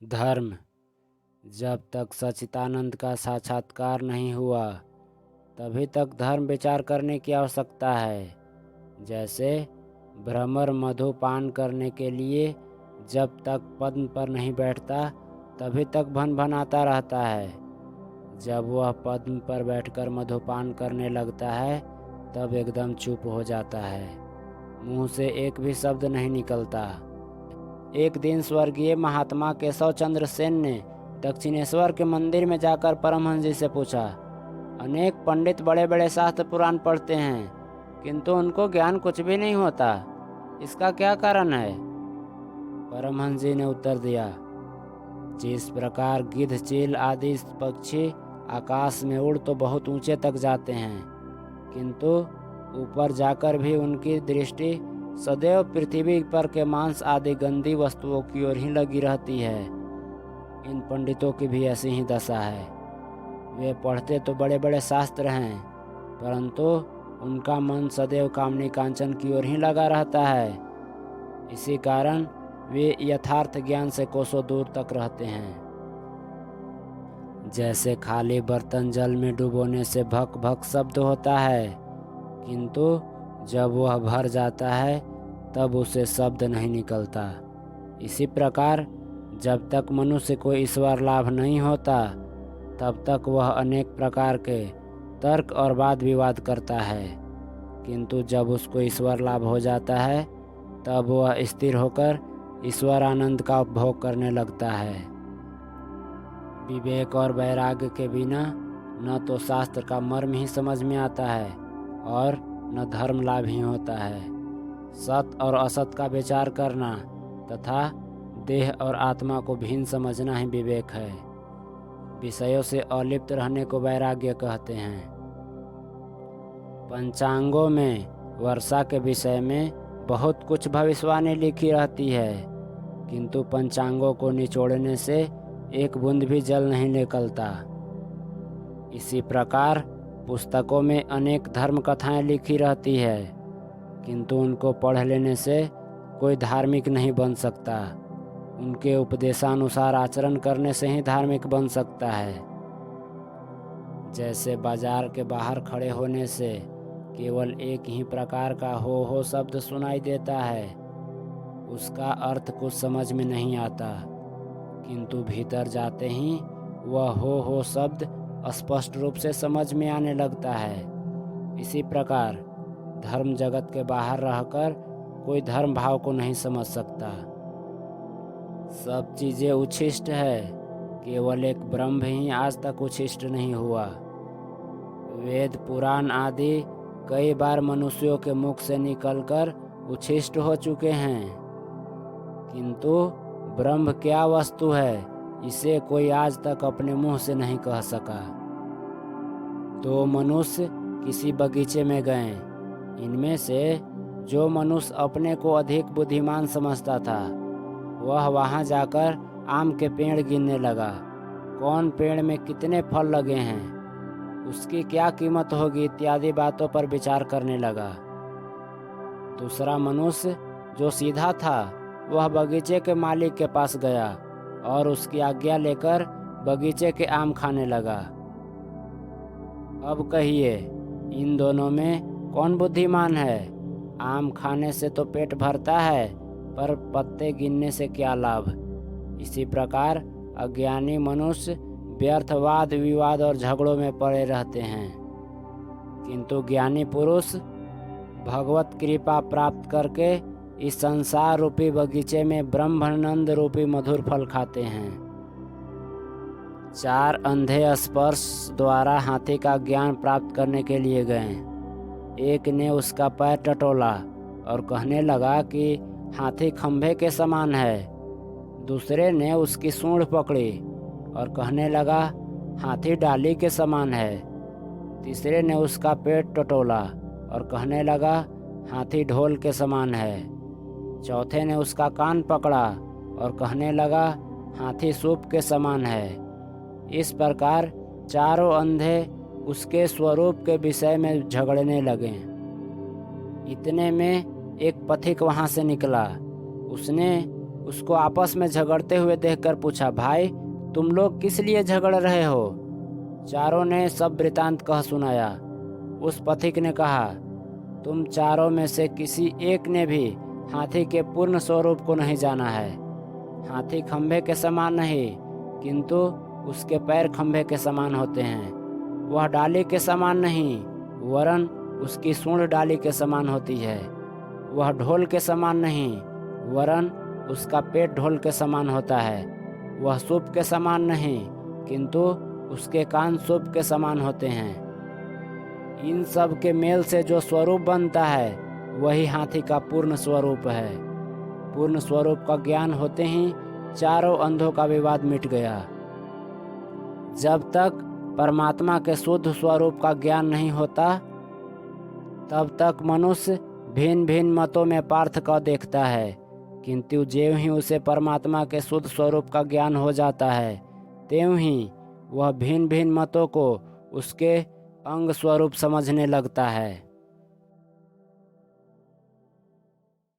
धर्म। जब तक सच्चिदानंद का साक्षात्कार नहीं हुआ तभी तक धर्म विचार करने की आवश्यकता है। जैसे भ्रमर मधु पान करने के लिए जब तक पद्म पर नहीं बैठता तभी तक भनभनाता रहता है। जब वह पद्म पर बैठकर मधुपान करने लगता है तब एकदम चुप हो जाता है, मुंह से एक भी शब्द नहीं निकलता। एक दिन स्वर्गीय महात्मा केशव चंद्र सेन ने दक्षिणेश्वर के मंदिर में जाकर परमहंस जी से पूछा, अनेक पंडित बड़े बड़े शास्त्र पुराण पढ़ते हैं किंतु उनको ज्ञान कुछ भी नहीं होता, इसका क्या कारण है? परमहंस जी ने उत्तर दिया, जिस प्रकार गिद्ध चील आदि पक्षी आकाश में उड़ तो बहुत ऊंचे तक जाते हैं किंतु ऊपर जाकर भी उनकी दृष्टि सदैव पृथ्वी पर के मांस आदि गंदी वस्तुओं की ओर ही लगी रहती है। इन पंडितों की भी ऐसी ही दशा है। वे पढ़ते तो बड़े बड़े शास्त्र हैं परंतु उनका मन सदैव कामनी कांचन की ओर ही लगा रहता है। इसी कारण वे यथार्थ ज्ञान से कोसों दूर तक रहते हैं। जैसे खाली बर्तन जल में डुबोने से भक भक शब्द होता है किंतु जब वह भर जाता है तब उसे शब्द नहीं निकलता। इसी प्रकार जब तक मनुष्य को ईश्वर लाभ नहीं होता तब तक वह अनेक प्रकार के तर्क और वाद विवाद करता है किंतु जब उसको ईश्वर लाभ हो जाता है तब वह स्थिर होकर ईश्वर आनंद का उपभोग करने लगता है। विवेक और वैराग्य के बिना न तो शास्त्र का मर्म ही समझ में आता है और न धर्म लाभ ही होता है। सत और असत का विचार करना तथा देह और आत्मा को भिन्न समझना ही विवेक है। विषयों से अलिप्त रहने को वैराग्य कहते हैं। पंचांगों में वर्षा के विषय में बहुत कुछ भविष्यवाणी लिखी रहती है किंतु पंचांगों को निचोड़ने से एक बूंद भी जल नहीं निकलता। इसी प्रकार पुस्तकों में अनेक धर्म कथाएं लिखी रहती है किंतु उनको पढ़ लेने से कोई धार्मिक नहीं बन सकता। उनके उपदेशानुसार आचरण करने से ही धार्मिक बन सकता है। जैसे बाजार के बाहर खड़े होने से केवल एक ही प्रकार का हो शब्द सुनाई देता है, उसका अर्थ कुछ समझ में नहीं आता किंतु भीतर जाते ही वह हो शब्द स्पष्ट रूप से समझ में आने लगता है। इसी प्रकार धर्म जगत के बाहर रहकर कोई धर्म भाव को नहीं समझ सकता। सब चीजें उच्छिष्ट है, केवल एक ब्रह्म ही आज तक उच्छिष्ट नहीं हुआ। वेद पुराण आदि कई बार मनुष्यों के मुख से निकलकर उच्छिष्ट हो चुके हैं किंतु ब्रह्म क्या वस्तु है इसे कोई आज तक अपने मुंह से नहीं कह सका। दो मनुष्य किसी बगीचे में गए। इनमें से जो मनुष्य अपने को अधिक बुद्धिमान समझता था वह वहां जाकर आम के पेड़ गिनने लगा। कौन पेड़ में कितने फल लगे हैं, उसकी क्या कीमत होगी इत्यादि बातों पर विचार करने लगा। दूसरा मनुष्य जो सीधा था वह बगीचे के मालिक के पास गया और उसकी आज्ञा लेकर बगीचे के आम खाने लगा। अब कहिए इन दोनों में कौन बुद्धिमान है? आम खाने से तो पेट भरता है पर पत्ते गिनने से क्या लाभ। इसी प्रकार अज्ञानी मनुष्य व्यर्थवाद विवाद और झगड़ों में पड़े रहते हैं किंतु ज्ञानी पुरुष भगवत कृपा प्राप्त करके इस संसार रूपी बगीचे में ब्रह्मानंद रूपी मधुर फल खाते हैं। 4 अंधे स्पर्श द्वारा हाथी का ज्ञान प्राप्त करने के लिए गए। एक ने उसका पैर टटोला और कहने लगा कि हाथी खंभे के समान है। दूसरे ने उसकी सूंड पकड़ी और कहने लगा हाथी डाली के समान है। तीसरे ने उसका पेट टटोला और कहने लगा हाथी ढोल के समान है। चौथे ने उसका कान पकड़ा और कहने लगा हाथी सूप के समान है। इस प्रकार चारों अंधे उसके स्वरूप के विषय में झगड़ने लगे। इतने में एक पथिक वहां से निकला। उसने उसको आपस में झगड़ते हुए देखकर पूछा, भाई तुम लोग किस लिए झगड़ रहे हो? चारों ने सब वृतांत कह सुनाया। उस पथिक ने कहा, तुम चारों में से किसी एक ने भी हाथी के पूर्ण स्वरूप को नहीं जाना है। हाथी खंभे के समान नहीं, किंतु उसके पैर खंभे के समान होते हैं। वह डाली के समान नहीं, वरन उसकी सूंड डाली के समान होती है। वह ढोल के समान नहीं, वरन उसका पेट ढोल के समान होता है। वह सूप के समान नहीं, किंतु उसके कान सूप के समान होते हैं। इन सब के मेल से जो स्वरूप बनता है वही हाथी का पूर्ण स्वरूप है। पूर्ण स्वरूप का ज्ञान होते ही चारों अंधों का विवाद मिट गया। जब तक परमात्मा के शुद्ध स्वरूप का ज्ञान नहीं होता, तब तक मनुष्य भिन्न भिन्न मतों में पार्थ का देखता है, किंतु ज्यों ही उसे परमात्मा के शुद्ध स्वरूप का ज्ञान हो जाता है, त्यों ही वह भिन्न भिन्न मतों को उसके अंग स्वरूप समझने लगता है।